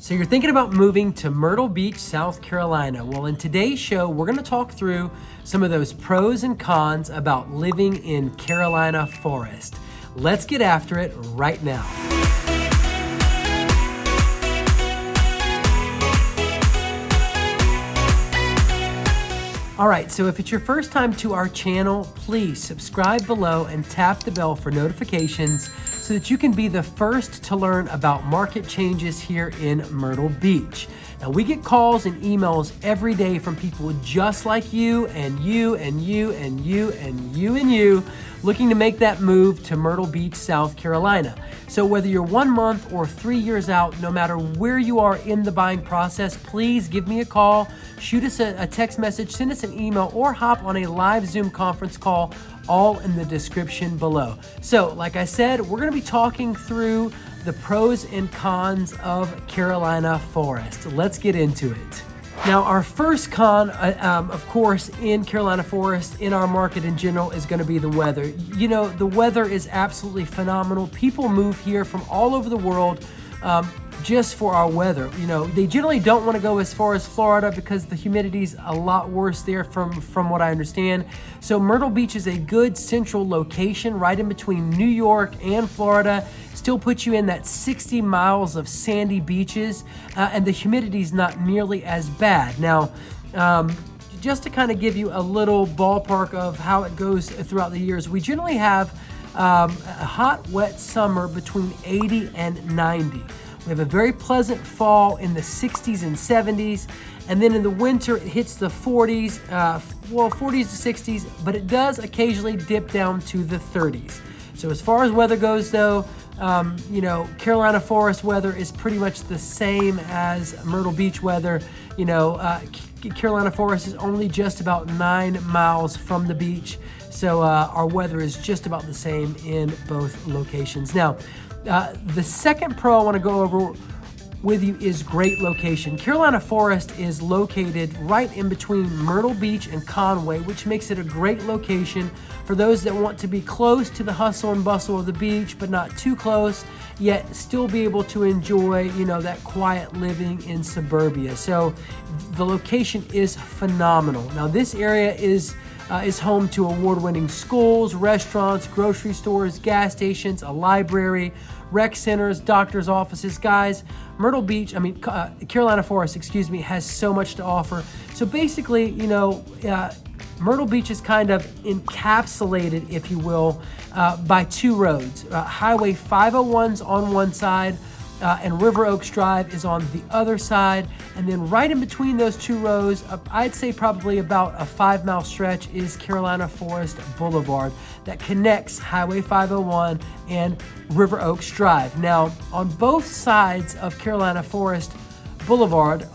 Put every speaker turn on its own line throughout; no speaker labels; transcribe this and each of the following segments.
So you're thinking about moving to Myrtle Beach, South Carolina. Well, in today's show, we're going to talk through some of those pros and cons about living in Carolina Forest. Let's get after it right now. All right, so if it's your first time to our channel, please subscribe below and tap the bell for notifications so that you can be the first to learn about market changes here in Myrtle Beach. Now, we get calls and emails every day from people just like you and you and you and you and you and you looking to make that move to Myrtle Beach, South Carolina. So whether you're 1 month or 3 years out, no matter where you are in the buying process, please give me a call, shoot us a text message, send us an email, or hop on a live Zoom conference call, all in the description below. So like I said, we're going to be talking through the pros and cons of Carolina Forest. Let's get into it. Now, our first con, of course, in Carolina Forest, in our market in general, is going to be the weather. You know, the weather is absolutely phenomenal. People move here from all over the world just for our weather. You know, they generally don't want to go as far as Florida because the humidity's a lot worse there from what I understand. So Myrtle Beach is a good central location right in between New York and Florida. Still puts you in that 60 miles of sandy beaches, and the humidity's not nearly as bad. Now, just to kind of give you a little ballpark of how it goes throughout the years, we generally have a hot, wet summer between 80 and 90. We have a very pleasant fall in the 60s and 70s, and then in the winter it hits the 40s, 40s to 60s, but it does occasionally dip down to the 30s. So as far as weather goes though, you know, Carolina Forest weather is pretty much the same as Myrtle Beach weather. You know, Carolina Forest is only just about 9 miles from the beach, so our weather is just about the same in both locations. Now, the second pro I want to go over with you is great location. Carolina Forest is located right in between Myrtle Beach and Conway, which makes it a great location for those that want to be close to the hustle and bustle of the beach, but not too close, yet still be able to enjoy, you know, that quiet living in suburbia. So the location is phenomenal. Now, this area is home to award-winning schools, restaurants, grocery stores, gas stations, a library, rec centers, doctor's offices. Guys, Carolina Forest, has so much to offer. So basically, you know, Myrtle Beach is kind of encapsulated, if you will, by two roads. Highway 501's on one side, and River Oaks Drive is on the other side. And then right in between those two rows, I'd say probably about a 5-mile stretch, is Carolina Forest Boulevard that connects Highway 501 and River Oaks Drive. Now, on both sides of Carolina Forest Boulevard,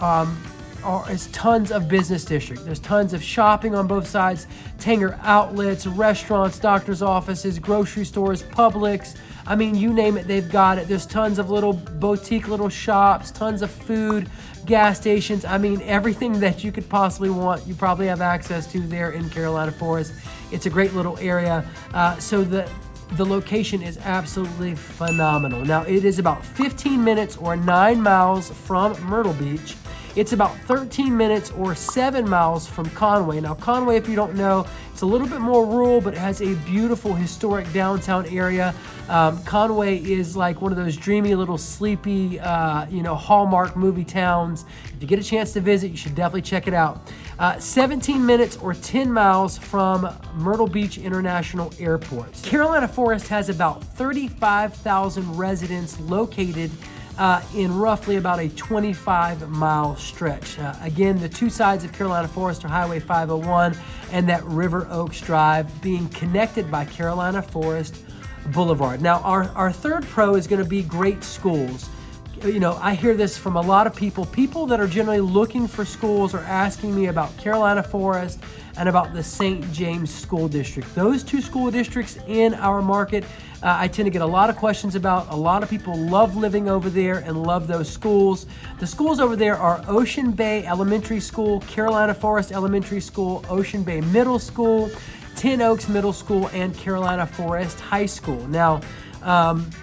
is tons of business district. There's tons of shopping on both sides, Tanger outlets, restaurants, doctor's offices, grocery stores, Publix. I mean, you name it, they've got it. There's tons of little boutique little shops, tons of food, gas stations. I mean, everything that you could possibly want, you probably have access to there in Carolina Forest. It's a great little area. So the location is absolutely phenomenal. Now, it is about 15 minutes or 9 miles from Myrtle Beach. It's about 13 minutes or 7 miles from Conway. Now, Conway, if you don't know, it's a little bit more rural, but it has a beautiful historic downtown area. Conway is like one of those dreamy little sleepy, Hallmark movie towns. If you get a chance to visit, you should definitely check it out. 17 minutes or 10 miles from Myrtle Beach International Airport. Carolina Forest has about 35,000 residents located in roughly about a 25-mile stretch. Again, the two sides of Carolina Forest are Highway 501 and that River Oaks Drive, being connected by Carolina Forest Boulevard. Now, our third pro is going to be great schools. You know, I hear this from a lot of people that are generally looking for schools are asking me about Carolina Forest and about the St. James School District. Those two school districts in our market, I tend to get a lot of questions about. A lot of people love living over there and love those schools. The schools over there are Ocean Bay Elementary School, Carolina Forest Elementary School, Ocean Bay Middle School, Ten Oaks Middle School, and Carolina Forest High School. Now,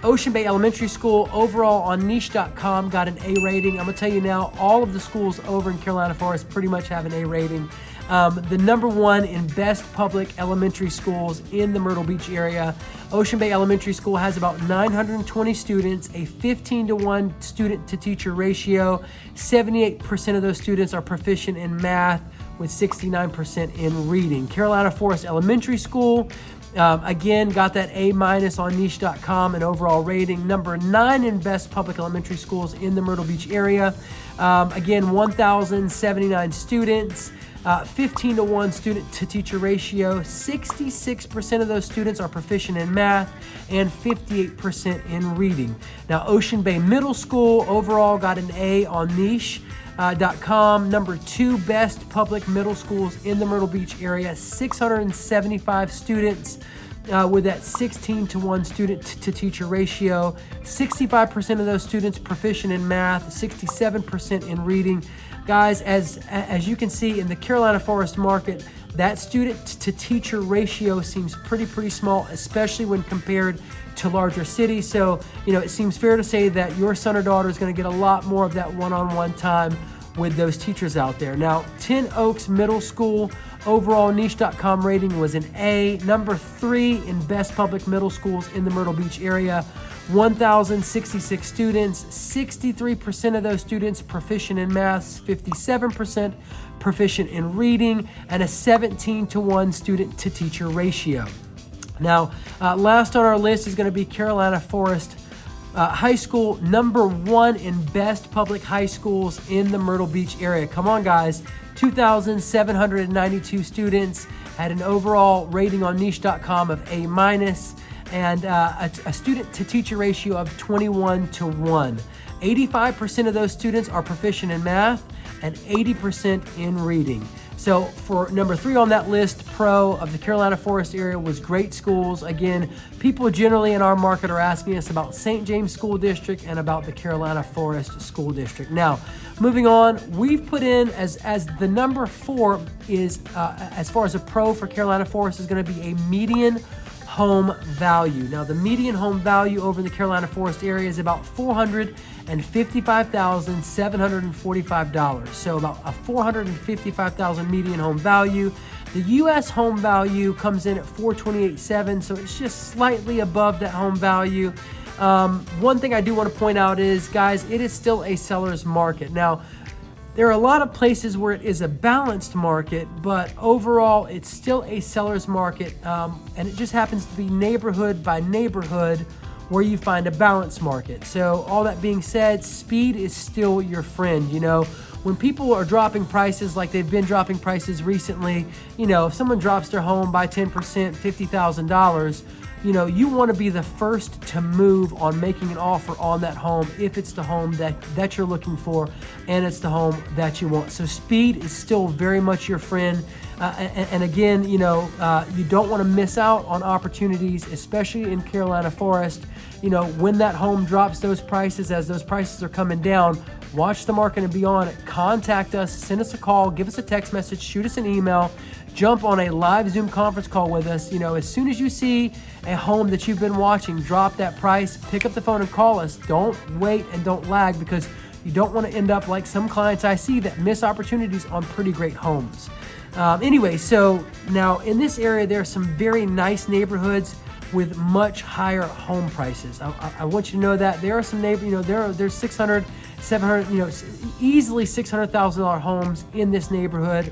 Ocean Bay Elementary School overall on niche.com got an A rating. I'm gonna tell you now, all of the schools over in Carolina Forest pretty much have an A rating. The number one in best public elementary schools in the Myrtle Beach area. Ocean Bay Elementary School has about 920 students, a 15-to-1 student to teacher ratio. 78% of those students are proficient in math, with 69% in reading. Carolina Forest Elementary School, again, got that A- on niche.com and overall rating. Number 9 in best public elementary schools in the Myrtle Beach area. Again, 1,079 students, 15-to-1 student to teacher ratio. 66% of those students are proficient in math and 58% in reading. Now, Ocean Bay Middle School overall got an A on niche.com. Number 2 best public middle schools in the Myrtle Beach area. 675 students with that 16-to-1 student to teacher ratio. 65% of those students proficient in math, 67% in reading. Guys, as you can see in the Carolina Forest market, that student to teacher ratio seems pretty small, especially when compared to larger cities. So, it seems fair to say that your son or daughter is going to get a lot more of that one-on-one time with those teachers out there. Now, Ten Oaks Middle School, overall niche.com rating was an A. Number 3 in best public middle schools in the Myrtle Beach area. 1,066 students, 63% of those students proficient in math, 57% proficient in reading, and a 17-to-1 student to teacher ratio. Now, last on our list is going to be Carolina Forest High School, number 1 in best public high schools in the Myrtle Beach area. Come on, guys. 2,792 students, had an overall rating on niche.com of A-, and a student to teacher ratio of 21-to-1. 85% of those students are proficient in math and 80% in reading. So for number 3 on that list, pro of the Carolina Forest area, was great schools. Again, people generally in our market are asking us about St. James School District and about the Carolina Forest School District. Now, moving on, we've put in as the number 4 is, as far as a pro for Carolina Forest, is going to be a median home value. Now, the median home value over in the Carolina Forest area is about $455,745. So about a $455,000 median home value. The U.S. home value comes in at $428,700, so it's just slightly above that home value. One thing I do want to point out is, guys, it is still a seller's market. Now, there are a lot of places where it is a balanced market, but overall it's still a seller's market, and it just happens to be neighborhood by neighborhood where you find a balanced market. So all that being said, speed is still your friend. When people are dropping prices like they've been dropping prices recently, if someone drops their home by 10%, $50,000, you want to be the first to move on making an offer on that home if it's the home that you're looking for and it's the home that you want. So speed is still very much your friend. And again, you don't want to miss out on opportunities, especially in Carolina Forest. When that home drops those prices, as those prices are coming down, watch the market and be on it. Contact us, send us a call, give us a text message, shoot us an email, jump on a live Zoom conference call with us. As soon as you see a home that you've been watching drop that price, pick up the phone and call us. Don't wait and don't lag, because you don't want to end up like some clients I see that miss opportunities on pretty great homes. Anyway, so now in this area, there are some very nice neighborhoods with much higher home prices. I want you to know that there are some there's 600, 700, easily $600,000 homes in this neighborhood,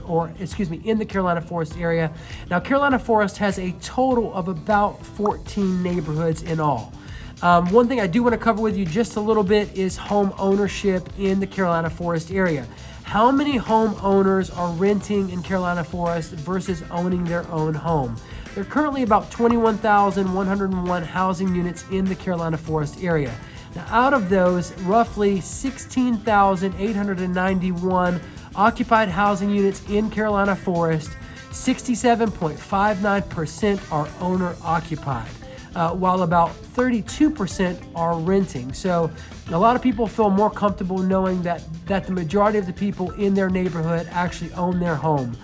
in the Carolina Forest area. Now, Carolina Forest has a total of about 14 neighborhoods in all. One thing I do want to cover with you just a little bit is home ownership in the Carolina Forest area. How many homeowners are renting in Carolina Forest versus owning their own home? There are currently about 21,101 housing units in the Carolina Forest area. Now, out of those, roughly 16,891 occupied housing units in Carolina Forest, 67.59% are owner occupied, while about 32% are renting. So a lot of people feel more comfortable knowing that the majority of the people in their neighborhood actually own their home.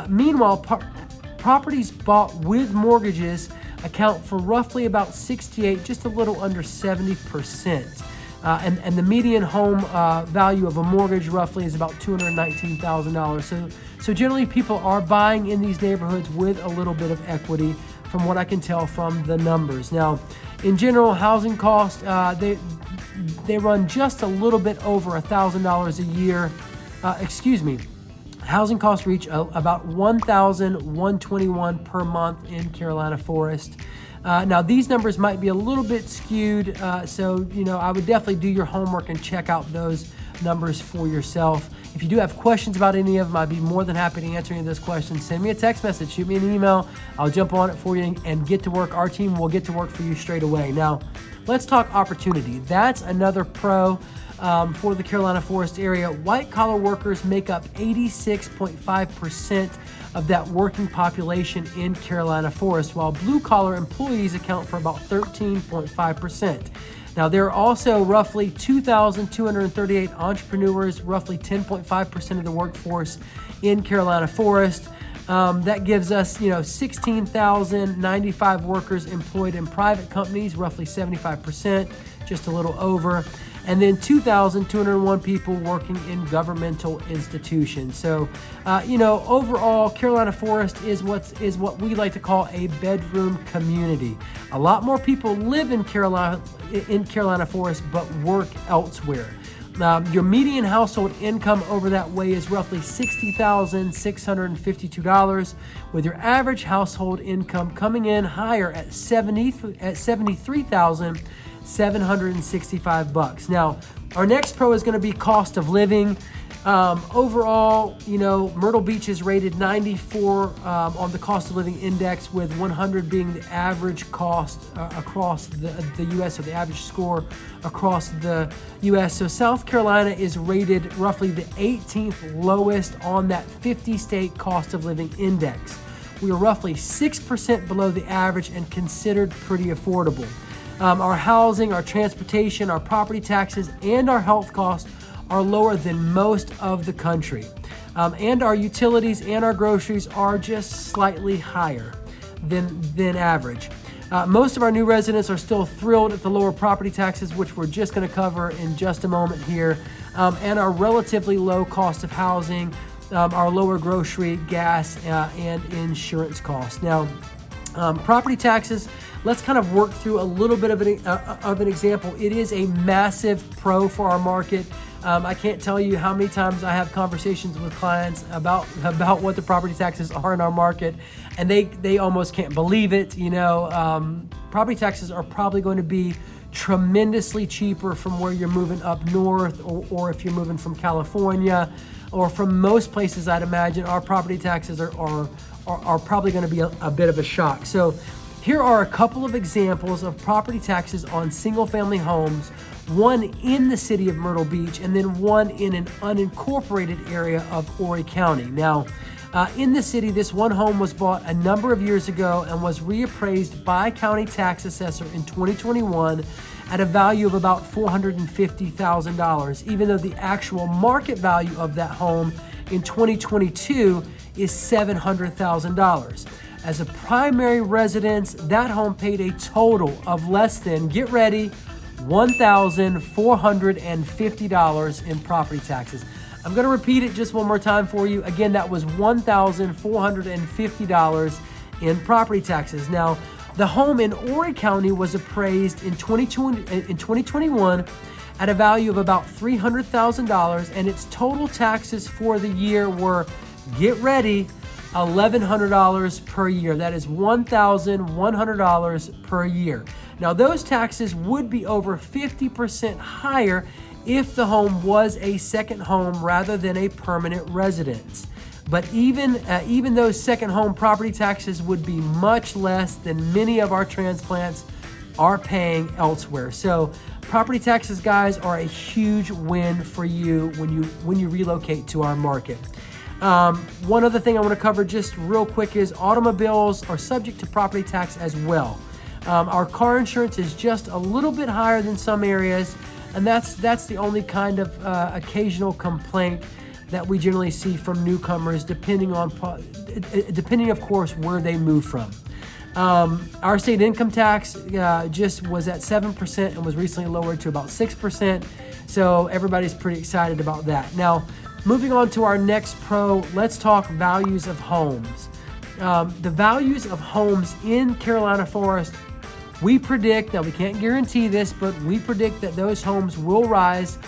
Meanwhile, properties bought with mortgages account for roughly about 68, just a little under 70%. And the median home value of a mortgage roughly is about $219,000. So generally people are buying in these neighborhoods with a little bit of equity from what I can tell from the numbers. Now, in general, housing costs, they run just a little bit over $1,000 a year. Housing costs reach about $1,121 per month in Carolina Forest. Now, these numbers might be a little bit skewed, so I would definitely do your homework and check out those numbers for yourself. If you do have questions about any of them, I'd be more than happy to answer any of those questions. Send me a text message, shoot me an email. I'll jump on it for you and get to work. Our team will get to work for you straight away. Now, let's talk opportunity. That's another pro for the Carolina Forest area. White-collar workers make up 86.5% of that working population in Carolina Forest, while blue-collar employees account for about 13.5%. Now, there are also roughly 2,238 entrepreneurs, roughly 10.5% of the workforce in Carolina Forest. That gives us, 16,095 workers employed in private companies, roughly 75%, just a little over. And then 2,201 people working in governmental institutions. So, overall, Carolina Forest is what we like to call a bedroom community. A lot more people live in Carolina Forest, but work elsewhere. Your median household income over that way is roughly $60,652, with your average household income coming in higher at $73,765. Now, our next pro is going to be cost of living. Overall, Myrtle Beach is rated 94 on the cost of living index, with 100 being the average cost across the U.S., or the average score across the U.S. So South Carolina is rated roughly the 18th lowest on that 50-state cost of living index. We are roughly 6% below the average and considered pretty affordable. Our housing, our transportation, our property taxes, and our health costs are lower than most of the country. And our utilities and our groceries are just slightly higher than average. Most of our new residents are still thrilled at the lower property taxes, which we're just going to cover in just a moment here, and our relatively low cost of housing, our lower grocery, gas, and insurance costs. Now, property taxes, let's kind of work through a little bit of an example. It is a massive pro for our market. I can't tell you how many times I have conversations with clients about what the property taxes are in our market, and they almost can't believe it. Property taxes are probably going to be tremendously cheaper from where you're moving up north, or if you're moving from California, or from most places. I'd imagine our property taxes are probably going to be a bit of a shock. So here are a couple of examples of property taxes on single-family homes, one in the city of Myrtle Beach and then one in an unincorporated area of Horry County. Now, in the city, this one home was bought a number of years ago and was reappraised by county tax assessor in 2021 at a value of about $450,000, even though the actual market value of that home in 2022 is $700,000. As a primary residence, that home paid a total of less than, get ready, $1,450 in property taxes. I'm going to repeat it just one more time for you. Again, that was $1,450 in property taxes. Now, the home in Horry County was appraised in 2021 at a value of about $300,000, and its total taxes for the year were, get ready, $1,100 per year. That is $1,100 per year. Now, those taxes would be over 50% higher if the home was a second home rather than a permanent residence. But even those second home property taxes would be much less than many of our transplants are paying elsewhere. So property taxes, guys, are a huge win for you when you relocate to our market. One other thing I want to cover just real quick is automobiles are subject to property tax as well. Our car insurance is just a little bit higher than some areas, and that's the only kind of occasional complaint that we generally see from newcomers, depending of course where they move from. Our state income tax just was at 7% and was recently lowered to about 6%. So everybody's pretty excited about that. Now, moving on to our next pro, let's talk values of homes. The values of homes in Carolina Forest, we predict, now we can't guarantee this, but we predict that those homes will rise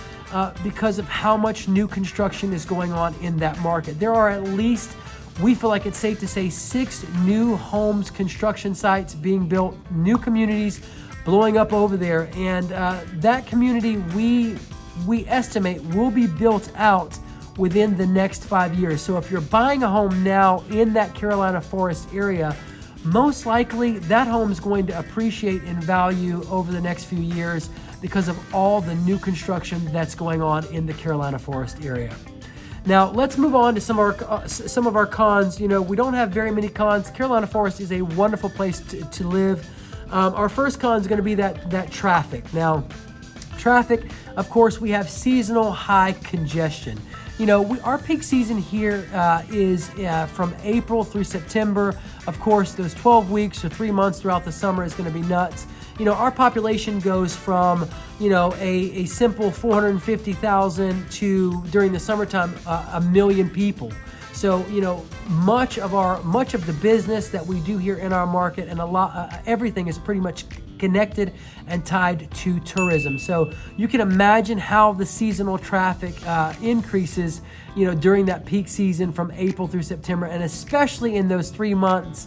because of how much new construction is going on in that market. There are at least, we feel like it's safe to say, 6 new homes construction sites being built, new communities blowing up over there. And that community, we estimate, will be built out within the next 5 years. So if you're buying a home now in that Carolina Forest area, most likely that home is going to appreciate in value over the next few years because of all the new construction that's going on in the Carolina Forest area. Now, let's move on to some of our cons. You know, we don't have very many cons. Carolina Forest is a wonderful place to live. Our first con is going to be that traffic. Now, traffic, of course, we have seasonal high congestion. You know, our peak season here is from April through September. Of course, those 12 weeks or 3 months throughout the summer is going to be nuts. You know, our population goes from, you know, a simple 450,000 to, during the summertime, 1 million people. So, you know, much of the business that we do here in our market and everything is pretty much connected and tied to tourism. So you can imagine how the seasonal traffic increases, you know, during that peak season from April through September, and especially in those 3 months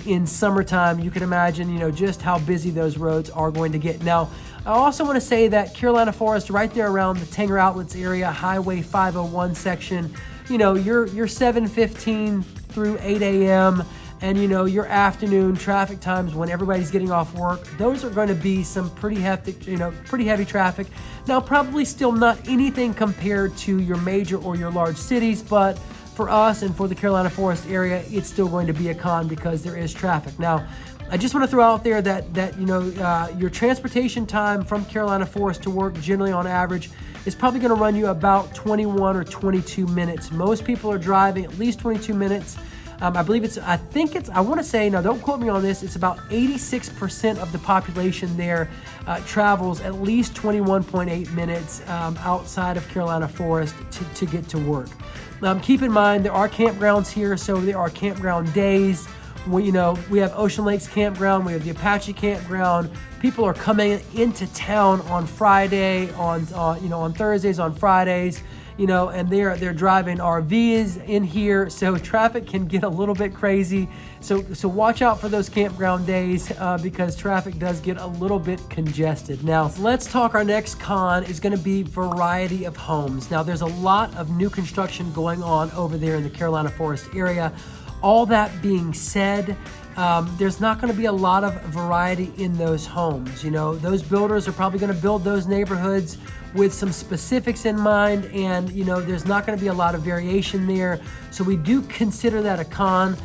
in summertime. You can imagine, you know, just how busy those roads are going to get. Now, I also want to say that Carolina Forest, right there around the Tanger Outlets area, Highway 501 section, you know, your 7:15 through 8 a.m. and, you know, your afternoon traffic times when everybody's getting off work, those are going to be some pretty heavy traffic. Now, probably still not anything compared to your major or your large cities, but for us and for the Carolina Forest area, it's still going to be a con because there is traffic. Now, I just want to throw out there that you know, your transportation time from Carolina Forest to work, generally on average, is probably going to run you about 21 or 22 minutes. Most people are driving at least 22 minutes. I want to say, now don't quote me on this, it's about 86% of the population there travels at least 21.8 minutes outside of Carolina Forest to get to work. Keep in mind, there are campgrounds here, so there are campground days. We have Ocean Lakes Campground, we have the Apache Campground. People are coming into town on Friday, on Thursdays, on Fridays, you know, and they're driving RVs in here, so traffic can get a little bit crazy. So watch out for those campground days because traffic does get a little bit congested. Now, let's talk. Our next con is going to be variety of homes. Now, there's a lot of new construction going on over there in the Carolina Forest area. All that being said, there's not going to be a lot of variety in those homes. You know, those builders are probably going to build those neighborhoods with some specifics in mind, and, you know, there's not going to be a lot of variation there. So we do consider that a con.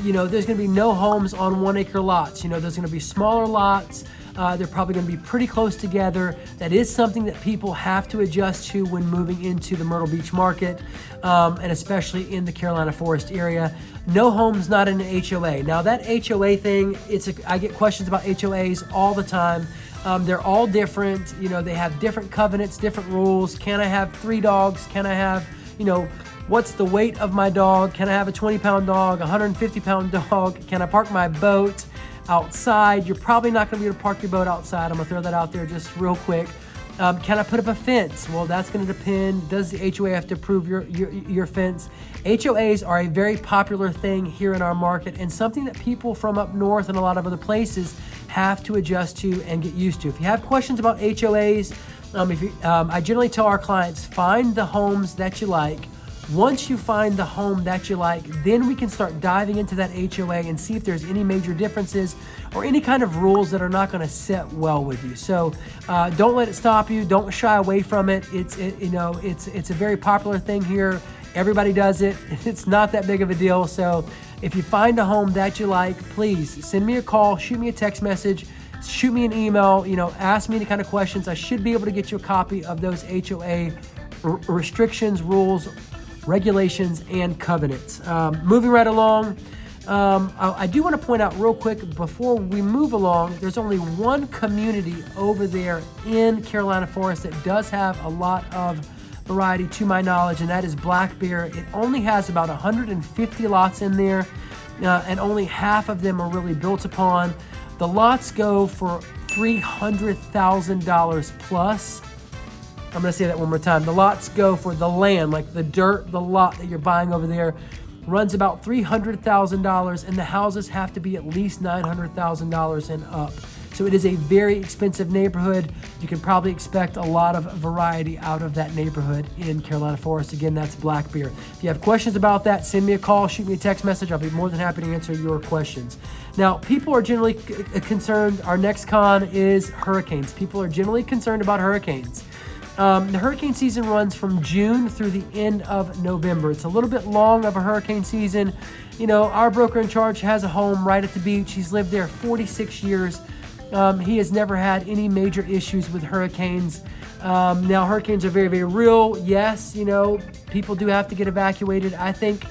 You know, there's going to be no homes on 1 acre lots. You know, there's going to be smaller lots. They're probably going to be pretty close together. That is something that people have to adjust to when moving into the Myrtle Beach market, and especially in the Carolina Forest area. No homes not in an HOA. Now, that HOA thing, I get questions about HOAs all the time. They're all different. You know, they have different covenants, different rules. Can I have 3 dogs? Can I have, you know, what's the weight of my dog? Can I have a 20-pound dog, a 150-pound dog? Can I park my boat outside? You're probably not going to be able to park your boat outside. I'm going to throw that out there just real quick. Can I put up a fence? Well, that's going to depend. Does the HOA have to approve your fence? HOAs are a very popular thing here in our market and something that people from up north and a lot of other places have to adjust to and get used to. If you have questions about HOAs, I generally tell our clients, find the homes that you like. Once you find the home that you like, then we can start diving into that HOA and see if there's any major differences or any kind of rules that are not going to sit well with you. So don't let it stop you. Don't shy away from it. It's a very popular thing here. Everybody does it. It's not that big of a deal. So if you find a home that you like, please send me a call, shoot me a text message, shoot me an email, you know, ask me any kind of questions. I should be able to get you a copy of those HOA restrictions, rules, regulations, and covenants. Moving right along, I do want to point out real quick before we move along, there's only one community over there in Carolina Forest that does have a lot of variety to my knowledge, and that is Black Bear. It only has about 150 lots in there, and only half of them are really built upon. The lots go for $300,000 plus. I'm going to say that one more time. The lots go for the land, like the dirt, the lot that you're buying over there, runs about $300,000, and the houses have to be at least $900,000 and up. So it is a very expensive neighborhood. You can probably expect a lot of variety out of that neighborhood in Carolina Forest. Again, that's Black Bear. If you have questions about that, send me a call, shoot me a text message. I'll be more than happy to answer your questions. Now, people are generally concerned. Our next con is hurricanes. People are generally concerned about hurricanes. The hurricane season runs from June through the end of November. It's a little bit long of a hurricane season. You know, our broker in charge has a home right at the beach. He's lived there 46 years. He has never had any major issues with hurricanes. Now, hurricanes are very, very real. Yes, you know, people do have to get evacuated. I think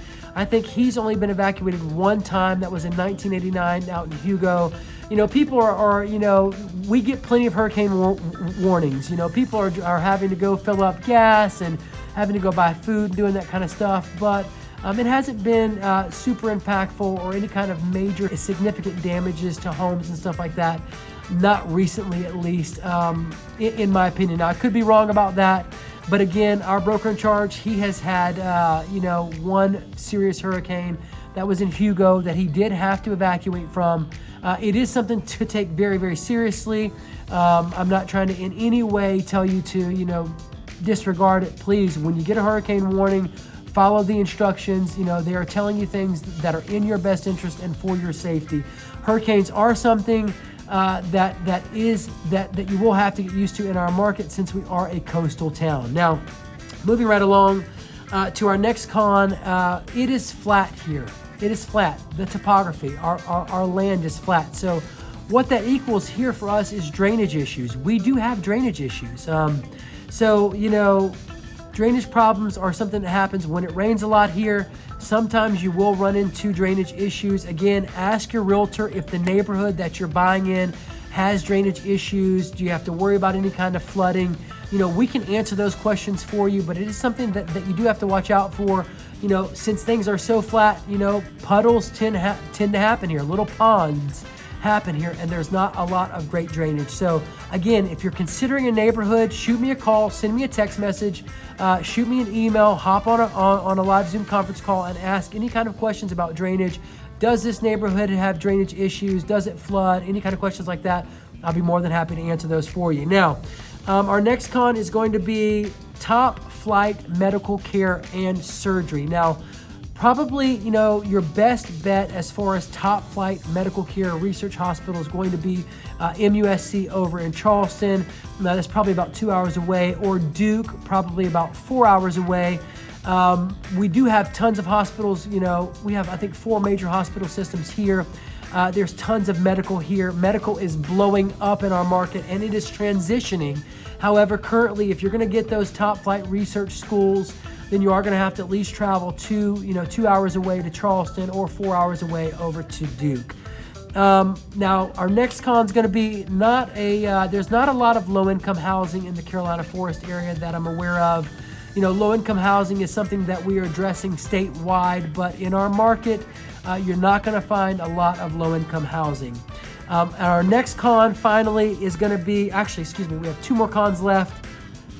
he's only been evacuated one time. That was in 1989 out in Hugo. You know, people are you know, we get plenty of hurricane warnings. You know, people are having to go fill up gas and having to go buy food and doing that kind of stuff. But it hasn't been super impactful or any kind of major significant damages to homes and stuff like that. Not recently, at least, in my opinion. Now, I could be wrong about that. But again, our broker in charge, he has had, you know, one serious hurricane that was in Hugo that he did have to evacuate from. It is something to take very, very seriously. I'm not trying to in any way tell you to, you know, disregard it. Please, when you get a hurricane warning, follow the instructions. You know, they are telling you things that are in your best interest and for your safety. Hurricanes are something that you will have to get used to in our market since we are a coastal town. Now, moving right along to our next con, it is flat here. It is flat. The topography, our land is flat. So what that equals here for us is drainage issues. We do have drainage issues. So, you know, drainage problems are something that happens when it rains a lot here. Sometimes you will run into drainage issues. Again, ask your realtor if the neighborhood that you're buying in has drainage issues. Do you have to worry about any kind of flooding? You know, we can answer those questions for you, but it is something that you do have to watch out for. You know, since things are so flat, you know, puddles tend to happen here. Little ponds happen here, and there's not a lot of great drainage. So again, if you're considering a neighborhood, shoot me a call, send me a text message, shoot me an email, hop on a live Zoom conference call and ask any kind of questions about drainage. Does this neighborhood have drainage issues? Does it flood? Any kind of questions like that, I'll be more than happy to answer those for you. Now, our next con is going to be top flight medical care and surgery. Now, probably, you know, your best bet as far as top flight medical care research hospital is going to be MUSC over in Charleston. Now, that's probably about 2 hours away, or Duke, probably about 4 hours away. We do have tons of hospitals. You know, we have, I think, 4 major hospital systems here. There's tons of medical here. Medical is blowing up in our market, and it is transitioning. However, currently, if you're going to get those top flight research schools, then you are going to have to at least travel 2 hours away to Charleston or 4 hours away over to Duke. Now, our next con is going to be there's not a lot of low-income housing in the Carolina Forest area that I'm aware of. You know, low-income housing is something that we are addressing statewide, but in our market, you're not going to find a lot of low-income housing. Our next con finally is going to be, we have 2 more cons left.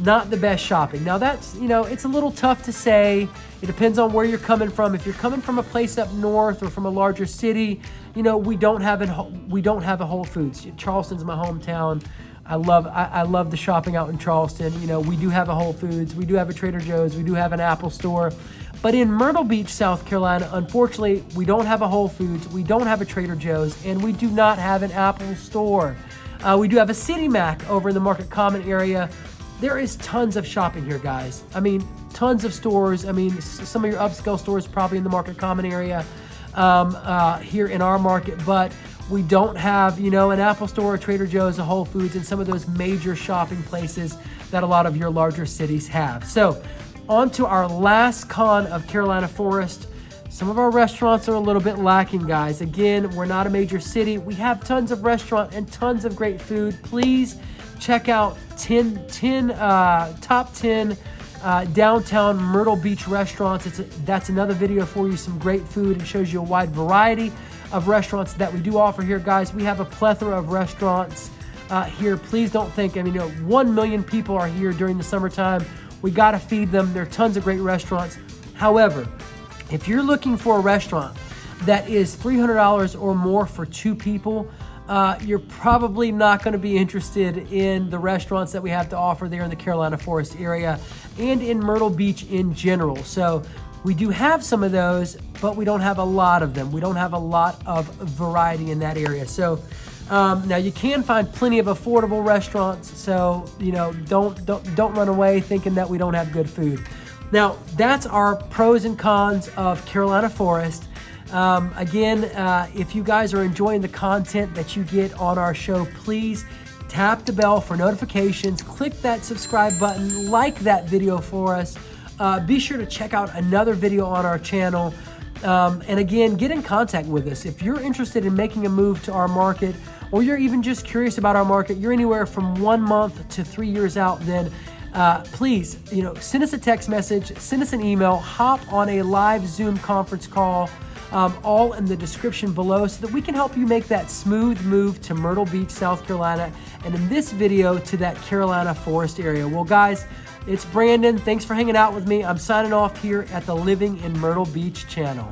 Not the best shopping. Now that's, you know, it's a little tough to say. It depends on where you're coming from. If you're coming from a place up north or from a larger city, you know, we don't have a Whole Foods. Charleston's my hometown. I love the shopping out in Charleston. You know, we do have a Whole Foods. We do have a Trader Joe's. We do have an Apple store. But in Myrtle Beach, South Carolina, unfortunately, we don't have a Whole Foods. We don't have a Trader Joe's, and we do not have an Apple store. We do have a City Mac over in the Market Common area. There is tons of shopping here, guys. I mean, tons of stores. I mean, some of your upscale stores probably in the Market Common area here in our market, but we don't have, you know, an Apple store, a Trader Joe's, a Whole Foods, and some of those major shopping places that a lot of your larger cities have. So, on to our last con of Carolina Forest. Some of our restaurants are a little bit lacking, guys. Again, we're not a major city. We have tons of restaurant and tons of great food. Please check out top 10 downtown Myrtle Beach restaurants. That's another video for you, some great food. It shows you a wide variety of restaurants that we do offer here, guys. We have a plethora of restaurants here. Please don't think, 1 million people are here during the summertime. We got to feed them. There are tons of great restaurants. However, if you're looking for a restaurant that is $300 or more for 2 people, you're probably not going to be interested in the restaurants that we have to offer there in the Carolina Forest area and in Myrtle Beach in general. So we do have some of those, but we don't have a lot of them. We don't have a lot of variety in that area. So now you can find plenty of affordable restaurants. So, don't run away thinking that we don't have good food. Now, that's our pros and cons of Carolina Forest. Again, if you guys are enjoying the content that you get on our show, please tap the bell for notifications, click that subscribe button, like that video for us. Be sure to check out another video on our channel. And again, get in contact with us. If you're interested in making a move to our market, or you're even just curious about our market, you're anywhere from 1 month to 3 years out, then please, send us a text message, send us an email, hop on a live Zoom conference call, all in the description below, so that we can help you make that smooth move to Myrtle Beach, South Carolina, and in this video to that Carolina Forest area. Well, guys, it's Brandon. Thanks for hanging out with me. I'm signing off here at the Living in Myrtle Beach channel.